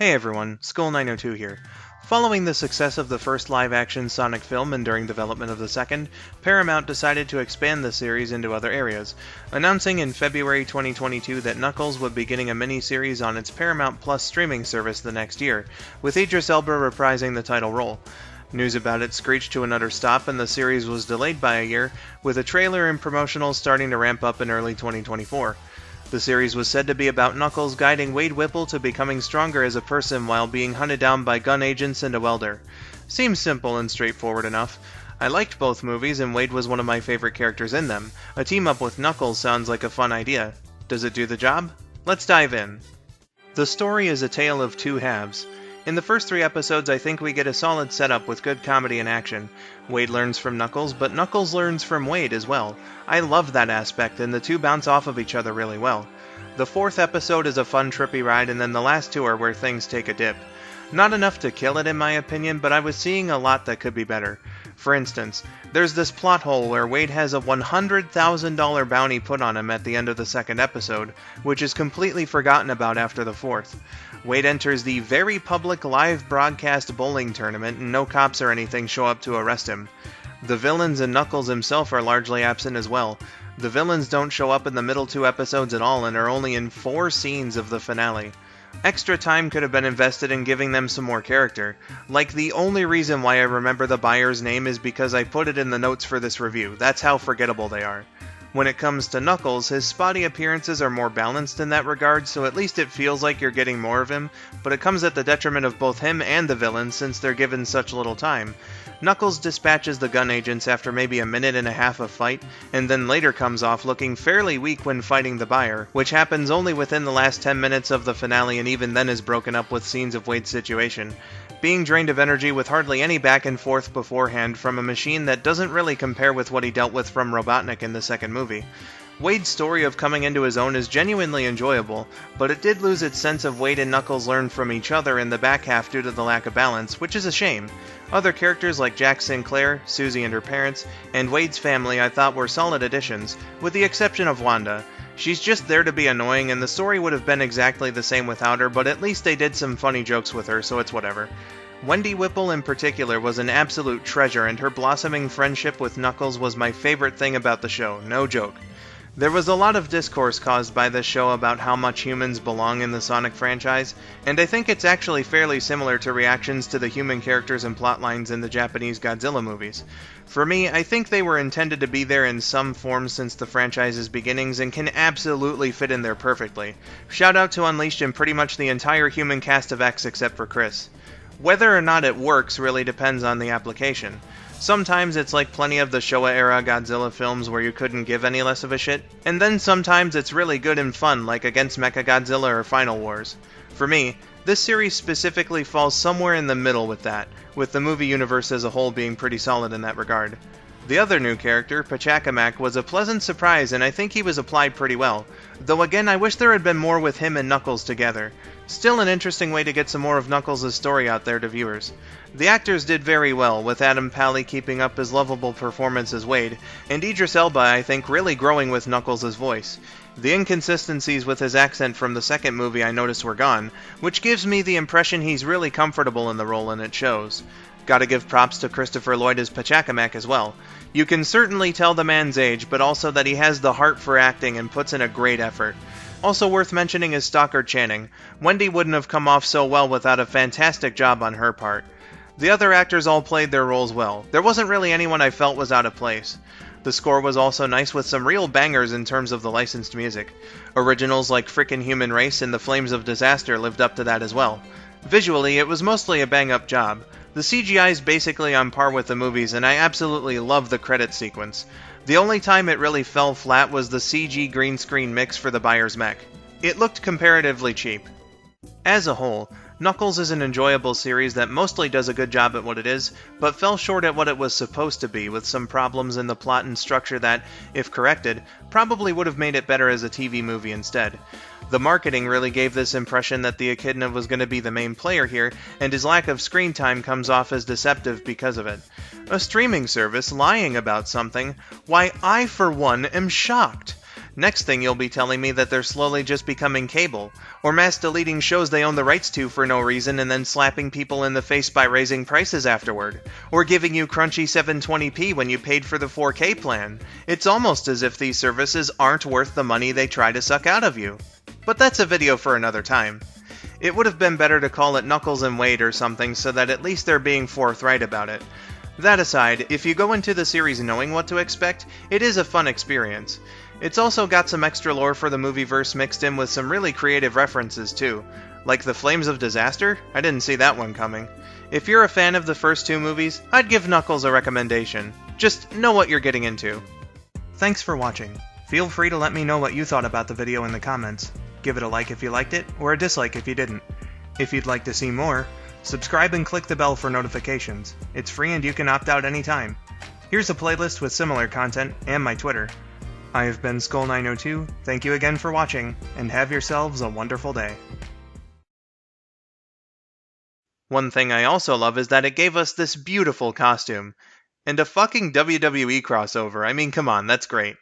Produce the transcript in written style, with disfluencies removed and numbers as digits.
Hey everyone, Skull902 here. Following the success of the first live-action Sonic film and during development of the second, Paramount decided to expand the series into other areas, announcing in February 2022 that Knuckles would be getting a miniseries on its Paramount Plus streaming service the next year, with Idris Elba reprising the title role. News about it screeched to an utter stop and the series was delayed by a year, with a trailer and promotionals starting to ramp up in early 2024. The series was said to be about Knuckles guiding Wade Whipple to becoming stronger as a person while being hunted down by gun agents and a welder. Seems simple and straightforward enough. I liked both movies and Wade was one of my favorite characters in them. A team up with Knuckles sounds like a fun idea. Does it do the job? Let's dive in. The story is a tale of two halves. In the first 3 episodes, I think we get a solid setup with good comedy and action. Wade learns from Knuckles, but Knuckles learns from Wade as well. I love that aspect, and the two bounce off of each other really well. The 4th episode is a fun, trippy ride, and then the last 2 are where things take a dip. Not enough to kill it in my opinion, but I was seeing a lot that could be better. For instance, there's this plot hole where Wade has a $100,000 bounty put on him at the end of the 2nd episode, which is completely forgotten about after the 4th. Wade enters the very public live broadcast bowling tournament and no cops or anything show up to arrest him. The villains and Knuckles himself are largely absent as well. The villains don't show up in the middle 2 episodes at all and are only in 4 scenes of the finale. Extra time could have been invested in giving them some more character. Like, the only reason why I remember the buyer's name is because I put it in the notes for this review. That's how forgettable they are. When it comes to Knuckles, his spotty appearances are more balanced in that regard, so at least it feels like you're getting more of him, but it comes at the detriment of both him and the villains since they're given such little time. Knuckles dispatches the gun agents after maybe a minute and a half of fight, and then later comes off looking fairly weak when fighting the buyer, which happens only within the last 10 minutes of the finale and even then is broken up with scenes of Wade's situation. Being drained of energy with hardly any back and forth beforehand from a machine that doesn't really compare with what he dealt with from Robotnik in the second movie. Wade's story of coming into his own is genuinely enjoyable, but it did lose its sense of Wade and Knuckles learn from each other in the back half due to the lack of balance, which is a shame. Other characters like Jack Sinclair, Susie and her parents, and Wade's family I thought were solid additions, with the exception of Wanda. She's just there to be annoying and the story would have been exactly the same without her, but at least they did some funny jokes with her, so it's whatever. Wendy Whipple in particular was an absolute treasure and her blossoming friendship with Knuckles was my favorite thing about the show, no joke. There was a lot of discourse caused by this show about how much humans belong in the Sonic franchise, and I think it's actually fairly similar to reactions to the human characters and plotlines in the Japanese Godzilla movies. For me, I think they were intended to be there in some form since the franchise's beginnings and can absolutely fit in there perfectly. Shout out to Unleashed and pretty much the entire human cast of X except for Chris. Whether or not it works really depends on the application. Sometimes it's like plenty of the Showa-era Godzilla films where you couldn't give any less of a shit, and then sometimes it's really good and fun like Against Mechagodzilla or Final Wars. For me, this series specifically falls somewhere in the middle with that, with the movie universe as a whole being pretty solid in that regard. The other new character, Pachacamac, was a pleasant surprise and I think he was applied pretty well, though again I wish there had been more with him and Knuckles together. Still an interesting way to get some more of Knuckles' story out there to viewers. The actors did very well, with Adam Pally keeping up his lovable performance as Wade, and Idris Elba I think really growing with Knuckles' voice. The inconsistencies with his accent from the second movie I noticed were gone, which gives me the impression he's really comfortable in the role and it shows. Gotta give props to Christopher Lloyd as Pachacamac as well. You can certainly tell the man's age, but also that he has the heart for acting and puts in a great effort. Also worth mentioning is Stockard Channing. Wendy wouldn't have come off so well without a fantastic job on her part. The other actors all played their roles well. There wasn't really anyone I felt was out of place. The score was also nice with some real bangers in terms of the licensed music. Originals like Frickin' Human Race and The Flames of Disaster lived up to that as well. Visually, it was mostly a bang-up job. The CGI is basically on par with the movies, and I absolutely love the credit sequence. The only time it really fell flat was the CG green screen mix for the buyer's mech. It looked comparatively cheap. As a whole, Knuckles is an enjoyable series that mostly does a good job at what it is, but fell short at what it was supposed to be, with some problems in the plot and structure that, if corrected, probably would have made it better as a TV movie instead. The marketing really gave this impression that the Echidna was going to be the main player here, and his lack of screen time comes off as deceptive because of it. A streaming service lying about something? Why, I for one am shocked! Next thing you'll be telling me that they're slowly just becoming cable, or mass deleting shows they own the rights to for no reason and then slapping people in the face by raising prices afterward, or giving you crunchy 720p when you paid for the 4K plan. It's almost as if these services aren't worth the money they try to suck out of you. But that's a video for another time. It would have been better to call it Knuckles and Wade or something so that at least they're being forthright about it. That aside, if you go into the series knowing what to expect, it is a fun experience. It's also got some extra lore for the movieverse mixed in with some really creative references too. Like the Flames of Disaster? I didn't see that one coming. If you're a fan of the first two movies, I'd give Knuckles a recommendation. Just know what you're getting into. Thanks for watching. Feel free to let me know what you thought about the video in the comments. Give it a like if you liked it, or a dislike if you didn't. If you'd like to see more, subscribe and click the bell for notifications. It's free and you can opt out anytime. Here's a playlist with similar content, and my Twitter. I have been Skull902, thank you again for watching, and have yourselves a wonderful day. One thing I also love is that it gave us this beautiful costume. And a fucking WWE crossover, I mean come on, that's great.